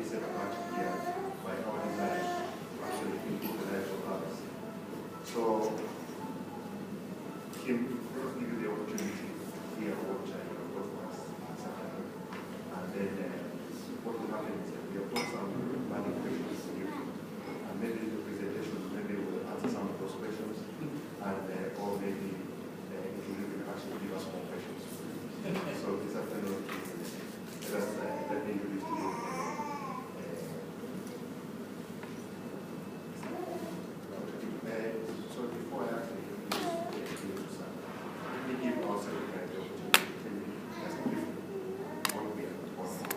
set apart here by our desire to actually improve the lives of others. So, Kim, let us give you the opportunity to hear what you have brought for us this afternoon. And then what will happen is that we have got some burning questions for you. And maybe the presentation, maybe we'll answer some of those questions. And or maybe if you can actually give us more questions. So this afternoon, let me introduce to you. So before I actually introduce you, let me give our secretary the opportunity to tell you just briefly what we are possibly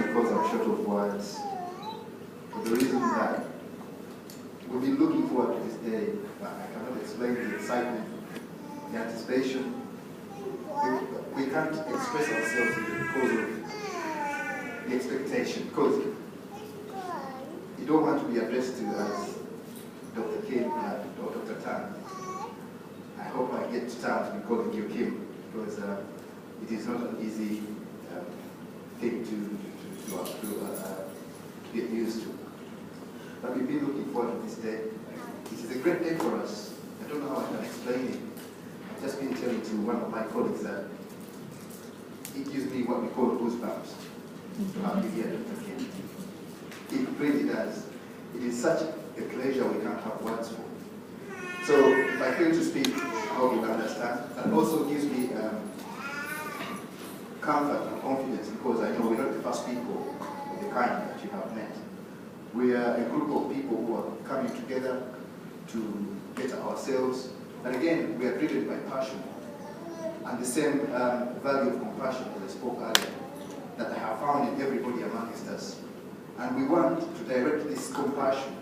because I'm short of words, for the reason that we've been looking forward to this day, but I cannot explain the excitement, the anticipation. We can't express ourselves because of the expectation, because you don't want to be addressed to as Dr. Kim or Dr. Tan. I hope I get time to be calling you Kim, because it is not an easy thing to get used to. But we've been looking forward to this day. It is a great day for us. I don't know how I can explain it. I've just been telling to one of my colleagues that it gives me what we call goosebumps to have you here, Dr. Kim. It really does. It is such a pleasure we can't have words for. So if I fail to speak, I hope you understand. And also gives me comfort and confidence, because I know we're not the first people of the kind that you have met. We are a group of people who are coming together to better ourselves. And again, we are driven by passion and the same value of compassion as I spoke earlier, that I have found in everybody amongst us. And we want to direct this compassion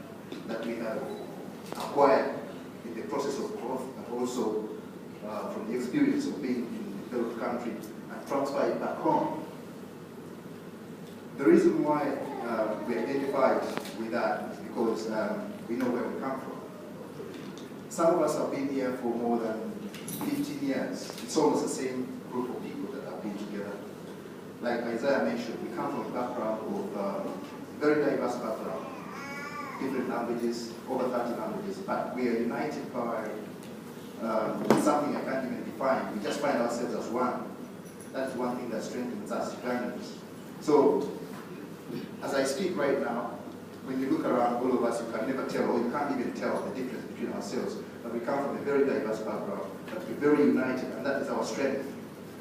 that we have acquired in the process of growth, but also from the experience of being in a developed country, and transfer it back home. The reason why we identified with that is because we know where we come from. Some of us have been here for more than 15 years. It's almost the same group of people that have been together. Like Isaiah mentioned, we come from a background of very diverse background, different languages, over 30 languages, but we are united by something I can't even define. We just find ourselves as one. That's one thing that strengthens us Ugandans. So, as I speak right now, when you look around all of us, you can never tell, or you can't even tell the difference between ourselves. But we come from a very diverse background, but we're very united, and that is our strength.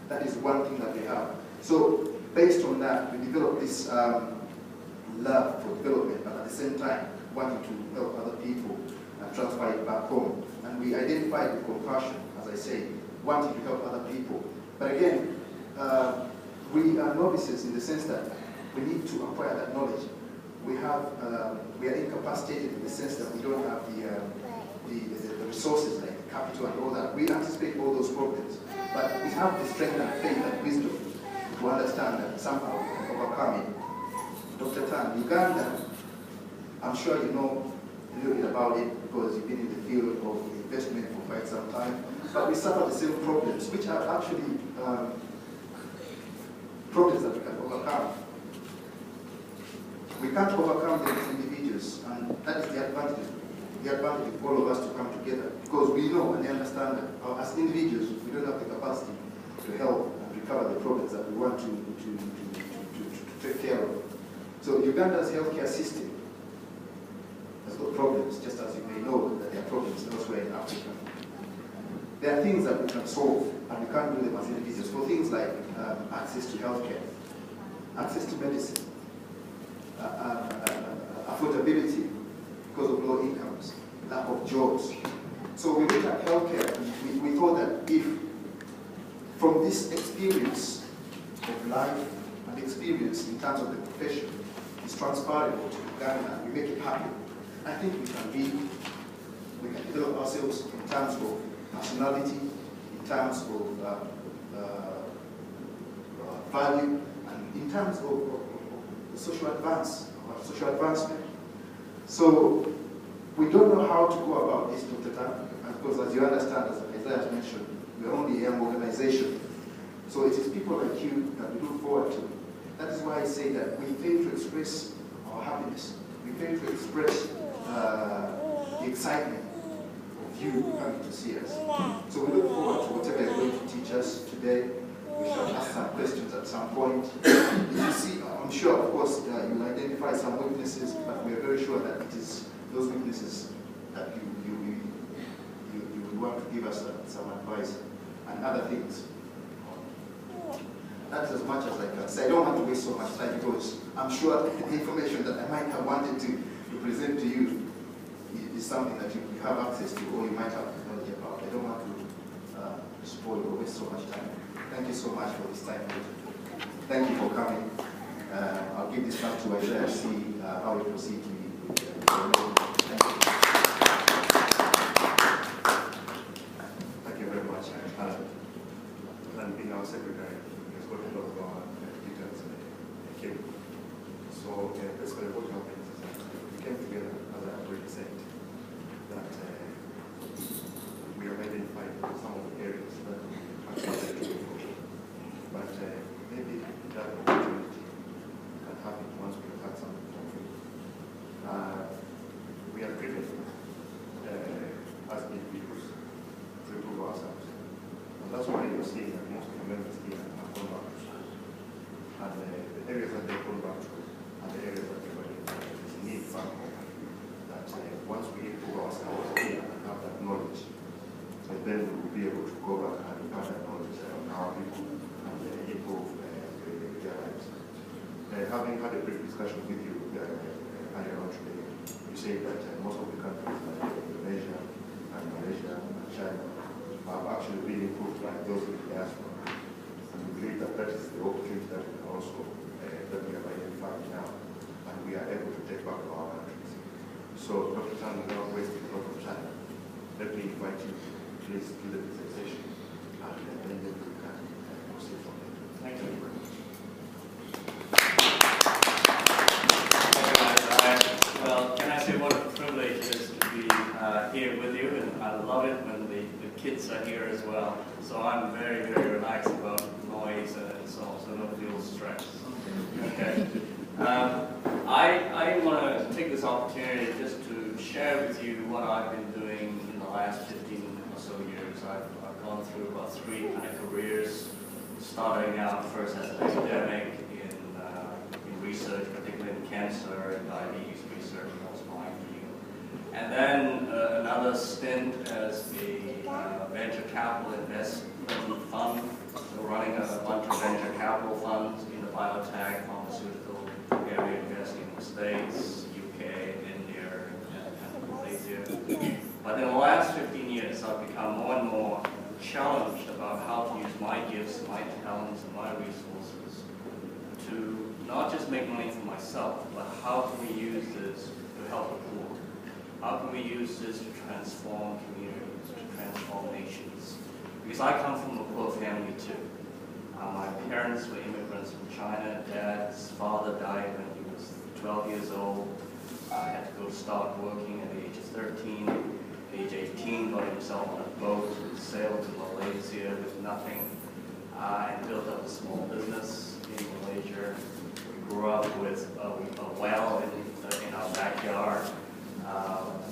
That is one thing that we have. So, based on that, we developed this love for development, but at the same time, wanting to help other people and transfer it back home. And we identified with compassion, as I say, wanting to help other people. But again, we are novices in the sense that we need to acquire that knowledge. We are incapacitated in the sense that we don't have the resources like capital and all that. We anticipate all those problems, but we have the strength and faith and wisdom to understand that somehow we can overcome it. Dr. Tan, Uganda, I'm sure you know a little bit about it because you've been in the field of investment for quite some time, but we suffer the same problems, which are actually problems that we can overcome. We can't overcome them as individuals, and that is the advantage of all of us to come together, because we know and understand that as individuals, we don't have the capacity to help and recover the problems that we want to take care of. So Uganda's healthcare system has got problems, just as you may know that there are problems elsewhere in Africa. There are things that we can solve, and we can't do them as individuals, for things like access to healthcare, access to medicine, affordability because of low incomes, lack of jobs. So we looked at healthcare, and we thought that if from this experience of life and experience in terms of the profession is transferable to Uganda, we make it happen, I think we can develop ourselves in terms of nationality, in terms of value, and in terms of the social advancement. So we don't know how to go about this, Dr. Tan, and because as you understand, as Isaiah mentioned, we're only a young organization. So it is people like you that we look forward to. That is why I say that we fail to express our happiness. We fail to express the excitement of you coming to see us. So we look forward to whatever you're going to teach us today. We shall ask some questions at some point. You see, I'm sure, of course, you'll identify some weaknesses, but we are very sure that it is those weaknesses that you want to give us some advice and other things. That's as much as I can say. I don't want to waste so much time because I'm sure the information that I might have wanted to present to you is something that you have access to or you might have knowledge about. I don't want to spoil or waste so much time. Thank you so much for this time. Thank you for coming. I'll give this back to Isaiah to see how we proceed with thank you. Thank you very much, Allan being our secretary has got a lot of our details in. So basically what happened is that we came together, as I already said, that we have identified some of the areas that we have to improve. But maybe that opportunity can happen once we have had some conflict. We are driven as individuals to improve ourselves. And that's why you're seeing that most of the members here have gone back to school. And the areas that they've gone back to are the areas that everybody needs back home. That once we improve ourselves here and have that knowledge, and then we will be able to go back and impart that knowledge on our people and improve their lives. Having had a brief discussion with you earlier on today, you say that most of the countries like Indonesia and Malaysia and China have actually been improved by those with the diaspora. And we believe that that is the opportunity that we can also, that we have identified now, and we are able to take back to our countries. So, Dr. Tan, without wasting a lot of time, let me invite you please do the presentation, and then we can proceed from there. Thank you very much. Well, can I say what a privilege it is to be here with you, and I love it when the kids are here as well. So I'm very, very relaxed about noise and so on, so I don't feel stressed. Okay. I want to take this opportunity just to share with you what I've been doing in the last 15 or so years. I've gone through about 3 kind of careers, starting out first as an academic in research, particularly in cancer and diabetes research, that was my field. And then another stint as a venture capital investment fund, so running a bunch of venture capital funds in the biotech, pharmaceutical area, investing in the States, UK, India, and Malaysia. But in the last 15 years, I've become more and more challenged about how to use my gifts, my talents, and my resources to not just make money for myself, but how can we use this to help the poor? How can we use this to transform communities, to transform nations? Because I come from a poor family too. My parents were immigrants from China. Dad's father died when he was 12 years old. I had to go start working at the age of 13. At age 18, got himself on a boat, sailed to Malaysia with nothing, and built up a small business in Malaysia. We grew up with a well in our backyard,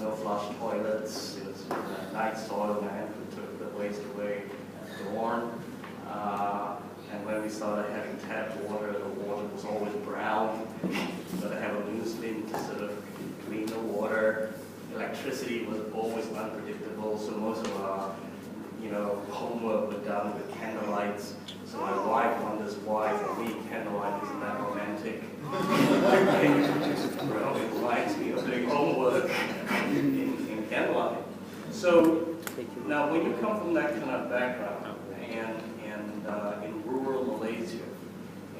no flush toilets. It was night soil land. We took the waste away at dawn. And when we started having tap water, the water was always brown. We got to have a Muslim to sort of clean the water. Electricity was always unpredictable, so most of our, homework was done with candlelights. So my wife wonders why, for me, candlelight isn't that romantic. It reminds me of doing homework in candlelight. So now, when you come from that kind of background, and in rural Malaysia,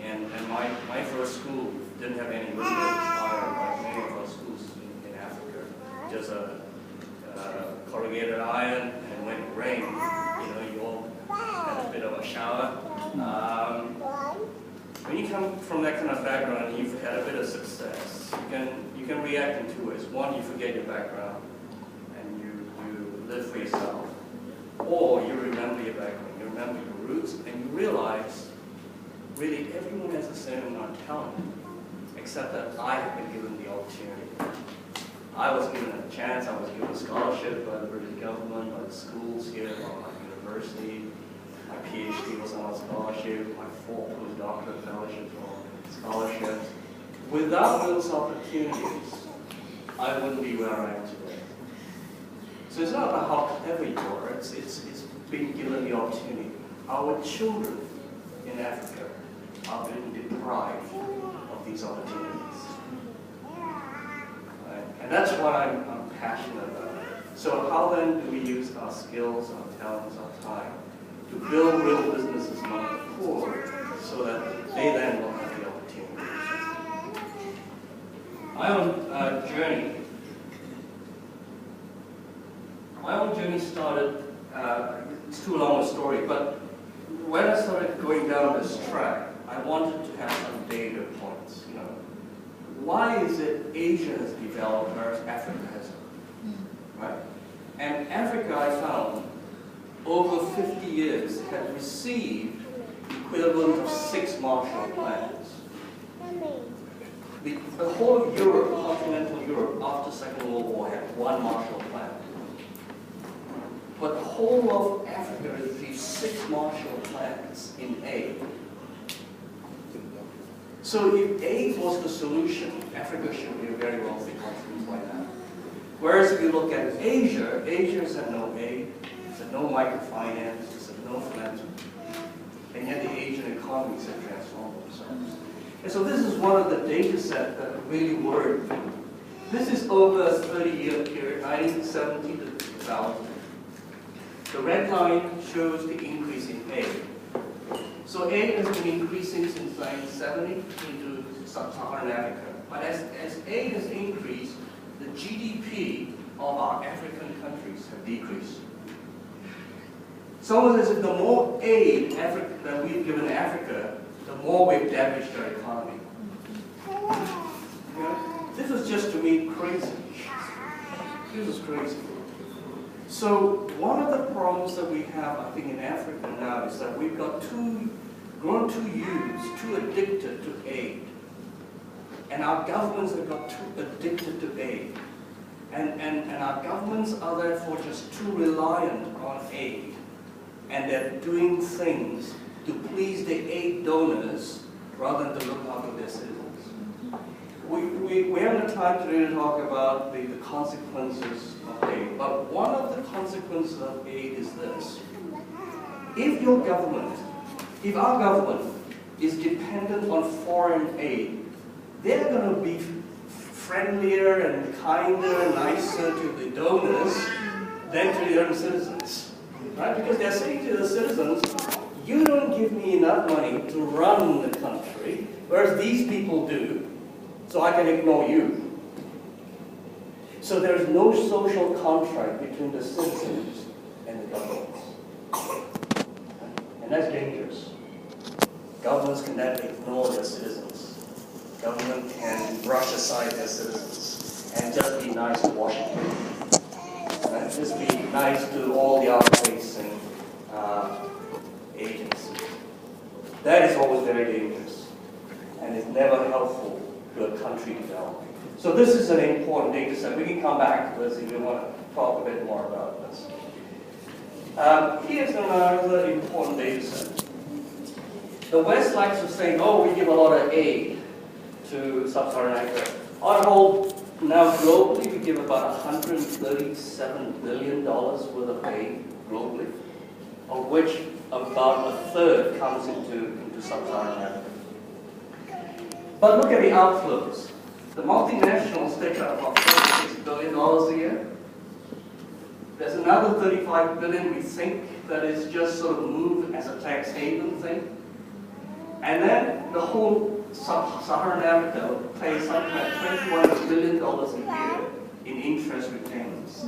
and my first school didn't have any windows, like many of our schools in Africa, just a corrugated iron, and when it rained, you all had a bit of a shower. when you come from that kind of background and you've had a bit of success, you can react in two ways. One, you forget your background and you live for yourself. Or you remember your background, you remember your roots, and you realize really everyone has the same amount of talent, except that I have been given the opportunity. I was given a chance, I was given a scholarship by the British government, by the schools here, by my university. My PhD was on a scholarship, my 4 postdoctoral fellowships were on scholarships. Without those opportunities, I wouldn't be where I am today. So it's not about how clever you are, it's being given the opportunity. Our children in Africa are being deprived of these opportunities. Right? And that's what I'm passionate about. So how then do we use our skills, our talents, our time to build real businesses among the poor so that they then will have the opportunities? My own journey started, it's too long a story, but when I started going down this track, I wanted to have some data points, you know. Why is it Asia has developed whereas Africa hasn't, right? And Africa, I found, over 50 years, had received the equivalent of 6 Marshall Plans. The whole of Europe, continental Europe, after the Second World War, had 1 Marshall Plan. But the whole of Africa received 6 Marshall Plans in aid. So if aid was the solution, Africa should be a very wealthy country by now. Whereas if you look at Asia, Asia has had no aid, it's had no microfinance, it's had no philanthropy. And yet the Asian economies have transformed themselves. And so this is one of the data sets that really worried me. This is over a 30-year period, 1970 to 2000. The red line shows the increase in aid. So aid has been increasing since 1970 into sub-Saharan Africa. But as aid has increased, the GDP of our African countries have decreased. So as if the more aid that we've given Africa, the more we've damaged our economy. You know, this is just to me crazy. This is crazy. So one of the problems that we have, I think, in Africa now is that we've got grown too used, too addicted to aid. And our governments have got too addicted to aid. And our governments are therefore just too reliant on aid. And they're doing things to please the aid donors rather than to look after their citizens. We haven't had time today to talk about the consequences of aid, but one of the consequences of aid is this. If our government is dependent on foreign aid, they're going to be friendlier and kinder and nicer to the donors than to their own citizens. Right? Because they're saying to the citizens, you don't give me enough money to run the country, whereas these people do, so I can ignore you. So there's no social contract between the citizens and the governments. And that's dangerous. Governments can then ignore their citizens. Government can brush aside their citizens and just be nice to Washington. And just be nice to all the outfacing agencies. That is always very dangerous and is never helpful to a country developing. So this is an important data set. We can come back to this if you want to talk a bit more about this. Here's another important data set. The West likes to say, oh, we give a lot of aid to sub-Saharan Africa. On the whole, now globally, we give about $137 billion worth of aid globally, of which about a third comes into sub-Saharan Africa. But look at the outflows. The multinationals take out about $46 billion a year. There's another $35 billion we think that is just sort of moved as a tax haven thing. And then the whole sub-Saharan Africa pays something like $21 billion a year in interest repayments.